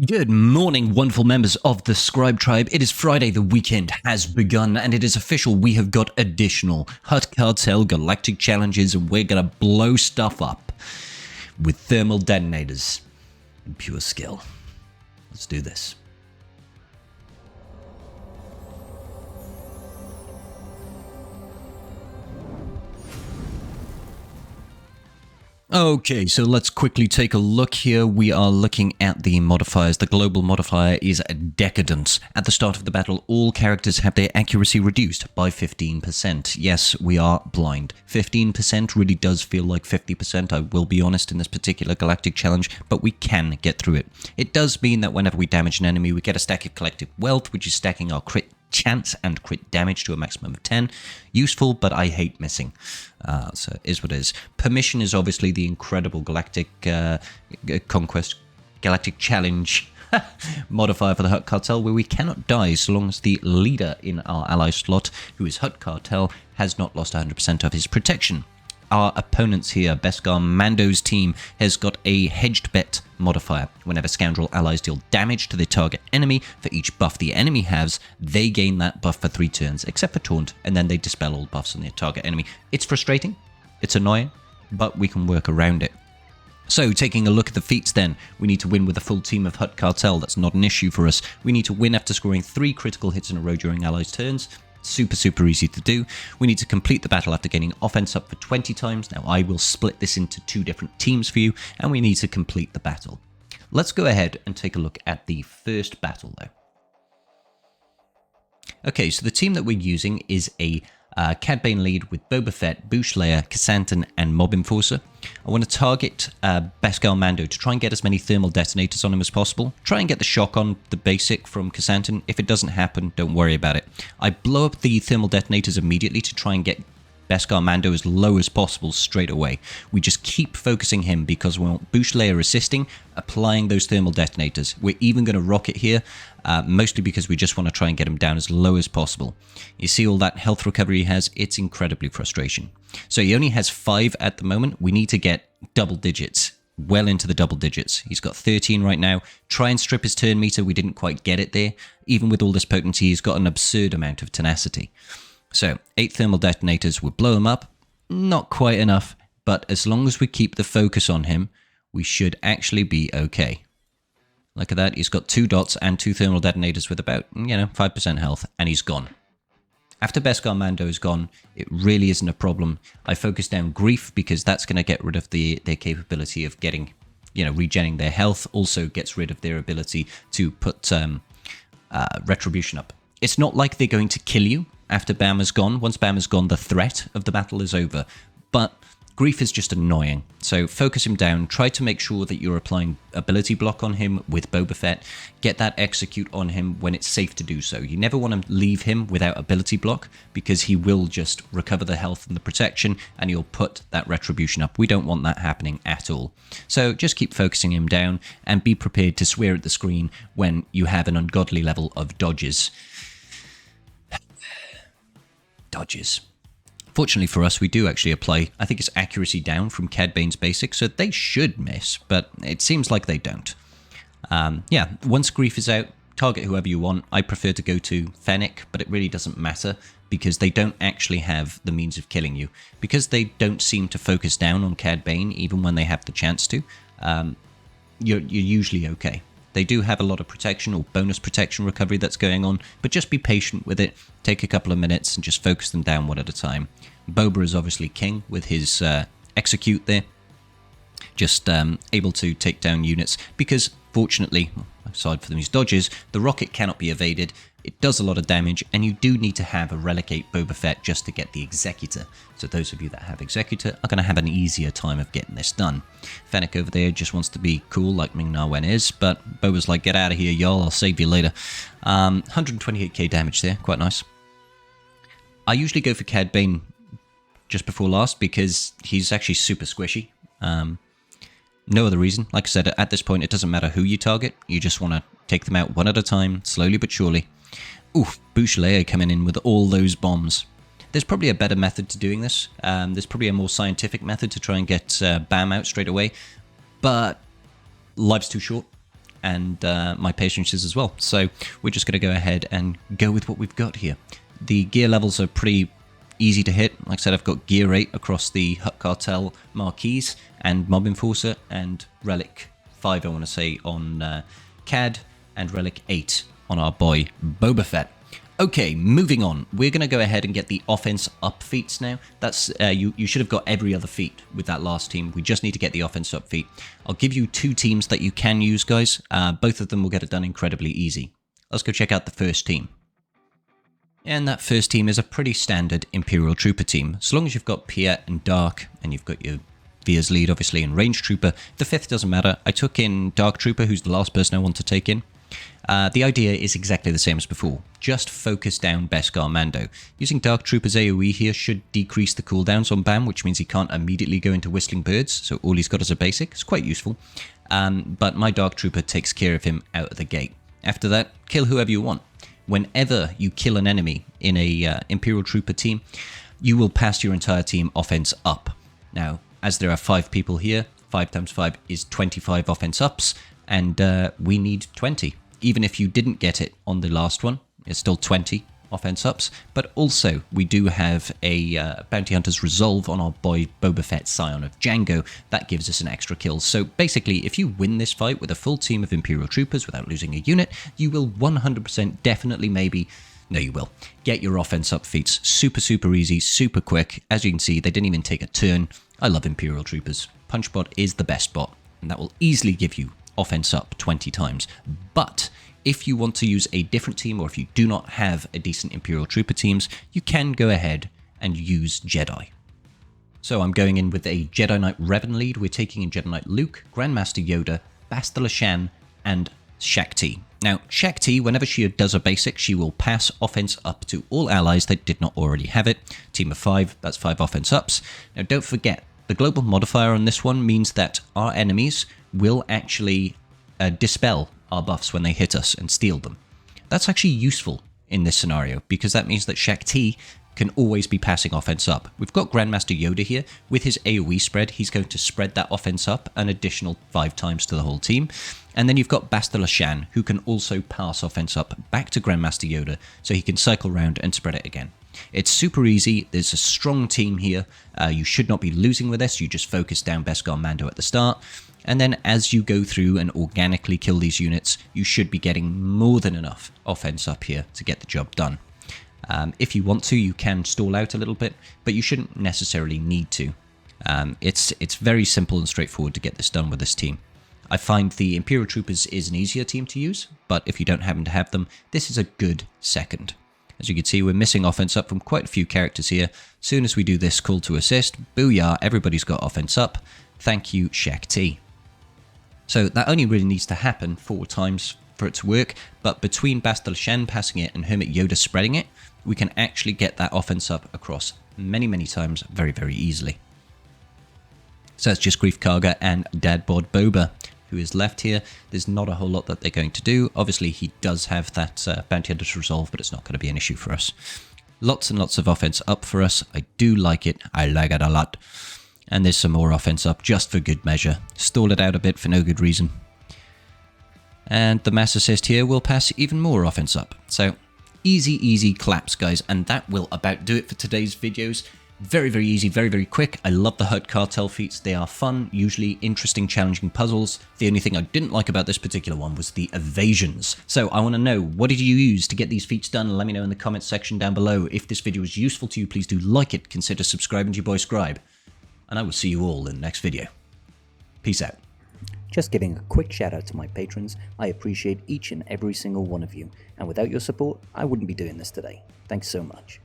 Good morning, wonderful members of the Scribe Tribe. It is Friday, the weekend has begun, and it is official. We have got additional Hutt Cartel Galactic challenges, and we're gonna blow stuff up with thermal detonators and pure skill. Let's do this. Okay, so let's quickly take a look here. We are looking at the modifiers. The global modifier is Decadence. At the start of the battle, all characters have their accuracy reduced by 15%. Yes, we are blind. 15% really does feel like 50%, I will be honest, in this particular Galactic challenge, but we can get through it. It does mean that whenever we damage an enemy, we get a stack of collective wealth, which is stacking our crit chance and crit damage to a maximum of 10. Useful, but I hate missing. So it is what it is. Permission is obviously the incredible Galactic Conquest, Galactic Challenge modifier for the Hutt Cartel, where we cannot die so long as the leader in our ally slot, who is Hutt Cartel, has not lost 100% of his protection. Our opponents here, Beskar Mando's team, has got a hedged bet modifier. Whenever Scoundrel allies deal damage to the target enemy, for each buff the enemy has, they gain that buff for 3 turns, except for Taunt, and then they dispel all buffs on the target enemy. It's frustrating, it's annoying, but we can work around it. So, taking a look at the feats then, we need to win with a full team of Hutt Cartel. That's not an issue for us. We need to win after scoring 3 critical hits in a row during allies' turns. Super easy to do. We need to complete the battle after gaining Offence Up for 20 times. Now I will split this into 2 different teams for you, and we need to complete the battle. Let's go ahead and take a look at the first battle though. Okay, so the team that we're using is a Cad Bane lead with Boba Fett, Boushh Leia, K'Santun, and Mob Enforcer. I want to target Beskar Mando to try and get as many thermal detonators on him as possible. Try and get the shock on the basic from K'Santun. If it doesn't happen, don't worry about it. I blow up the thermal detonators immediately to try and get Beskar Mando as low as possible straight away. We just keep focusing him because we want Boushh Leia assisting, applying those thermal detonators. We're even going to rocket here, mostly because we just want to try and get him down as low as possible. You see all that health recovery he has? It's incredibly frustration. So he only has 5 at the moment. We need to get double digits, well into the double digits. He's got 13 right now. Try and strip his turn meter. We didn't quite get it there. Even with all this potency, he's got an absurd amount of tenacity. So, 8 thermal detonators will blow him up. Not quite enough, but as long as we keep the focus on him, we should actually be okay. Look at that, he's got 2 dots and 2 thermal detonators with about, 5% health, and he's gone. After Beskar Mando is gone, it really isn't a problem. I focus down Grief because that's going to get rid of their capability of getting, regenerating their health. Also gets rid of their ability to put Retribution up. It's not like they're going to kill you after Bam is gone. Once Bam is gone, the threat of the battle is over. But Grief is just annoying. So focus him down. Try to make sure that you're applying ability block on him with Boba Fett. Get that execute on him when it's safe to do so. You never want to leave him without ability block because he will just recover the health and the protection and he'll put that retribution up. We don't want that happening at all. So just keep focusing him down and be prepared to swear at the screen when you have an ungodly level of dodges. Dodges. Fortunately for us, we do actually apply, I think it's accuracy down from Cad Bane's basic, so they should miss, but it seems like they don't. Once Grief is out, target whoever you want. I prefer to go to Fennec, but it really doesn't matter because they don't actually have the means of killing you. Because they don't seem to focus down on Cad Bane, even when they have the chance to, you're usually okay. They do have a lot of protection or bonus protection recovery that's going on, but just be patient with it. Take a couple of minutes and just focus them down one at a time. Boba is obviously king with his execute there. Just able to take down units because, fortunately, aside from these dodges, the rocket cannot be evaded. It does a lot of damage, and you do need to have a Relicate Boba Fett just to get the Executor. So those of you that have Executor are going to have an easier time of getting this done. Fennec over there just wants to be cool like Ming-Na Wen is, but Boba's like, get out of here, y'all, I'll save you later. 128k damage there, quite nice. I usually go for Cad Bane just before last because he's actually super squishy. No other reason. Like I said, at this point, it doesn't matter who you target. You just want to take them out one at a time, slowly but surely. Oof, Boushh Leia coming in with all those bombs. There's probably a better method to doing this. There's probably a more scientific method to try and get Bam out straight away. But life's too short. and my patience is as well. So we're just going to go ahead and go with what we've got here. The gear levels are pretty easy to hit. Like I said, I've got gear 8 across the Hutt Cartel Marquise and Mob Enforcer, and Relic 5, I want to say, on CAD, and Relic 8 on our boy Boba Fett. Okay, moving on. We're going to go ahead and get the Offence Up feats now. That's you should have got every other feat with that last team. We just need to get the Offence Up feat. I'll give you 2 teams that you can use, guys. Both of them will get it done incredibly easy. Let's go check out the first team. And that first team is a pretty standard Imperial Trooper team. As long as you've got Piet and Dark, and you've got your Veer's lead, obviously, and Range Trooper. The 5th doesn't matter. I took in Dark Trooper, who's the last person I want to take in. The idea is exactly the same as before. Just focus down Beskar Mando. Using Dark Trooper's AoE here should decrease the cooldowns on Bam, which means he can't immediately go into Whistling Birds, so all he's got is a basic. It's quite useful. But my Dark Trooper takes care of him out of the gate. After that, kill whoever you want. Whenever you kill an enemy in a Imperial Trooper team, you will pass your entire team Offence Up. Now, as there are 5 people here, 5 times 5 is 25 Offence Ups, and we need 20. Even if you didn't get it on the last one, it's still 20 Offence Ups. But also, we do have a Bounty Hunter's Resolve on our boy Boba Fett, Scion of Django. That gives us an extra kill. So basically, if you win this fight with a full team of Imperial Troopers without losing a unit, you will 100% definitely maybe... No, you will. Get your Offence Up feats. Super, super easy, super quick. As you can see, they didn't even take a turn. I love Imperial Troopers. Punchbot is the best bot, and that will easily give you Offence Up 20 times. But if you want to use a different team, or if you do not have a decent Imperial Trooper teams, you can go ahead and use Jedi. So I'm going in with a Jedi Knight Revan lead. We're taking in Jedi Knight Luke, Grandmaster Yoda, Bastila Shan, and Shaak Ti. Now, Shaak Ti, whenever she does a basic, she will pass Offence Up to all allies that did not already have it. Team of 5, that's 5 Offence Ups. Now, don't forget, the global modifier on this one means that our enemies will actually dispel our buffs when they hit us and steal them. That's actually useful in this scenario, because that means that Shaak Ti can always be passing Offence Up. We've got Grandmaster Yoda here. With his AoE spread, he's going to spread that Offence Up an additional 5 times to the whole team. And then you've got Bastila Shan, who can also pass Offence Up back to Grandmaster Yoda, so he can cycle around and spread it again. It's super easy. There's a strong team here. You should not be losing with this. You just focus down Beskar Mando at the start. And then as you go through and organically kill these units, you should be getting more than enough Offence Up here to get the job done. If you want to, you can stall out a little bit, but you shouldn't necessarily need to. It's very simple and straightforward to get this done with this team. I find the Imperial Troopers is an easier team to use, but if you don't happen to have them, this is a good second. As you can see, we're missing Offence Up from quite a few characters here. As soon as we do this call to assist, booyah, everybody's got Offence Up. Thank you, Shaak Ti. So that only really needs to happen 4 times for it to work, but between Bastila Shan passing it and Hermit Yoda spreading it, we can actually get that Offence Up across many, many times very, very easily. So it's just Grief Karga and Dadbod Boba who is left here. There's not a whole lot that they're going to do. Obviously, he does have that Bounty Hunter's Resolve, but it's not going to be an issue for us. Lots and lots of Offence Up for us. I do like it. I like it a lot. And there's some more Offence Up just for good measure. Stall it out a bit for no good reason. And the Mass Assist here will pass even more Offence Up. So easy, easy claps, guys. And that will about do it for today's videos. Very, very easy, very, very quick. I love the Hutt Cartel feats. They are fun, usually interesting, challenging puzzles. The only thing I didn't like about this particular one was the evasions. So I want to know, what did you use to get these feats done? Let me know in the comments section down below. If this video was useful to you, please do like it. Consider subscribing to your boy Scribe. And I will see you all in the next video. Peace out. Just giving a quick shout out to my patrons. I appreciate each and every single one of you. And without your support, I wouldn't be doing this today. Thanks so much.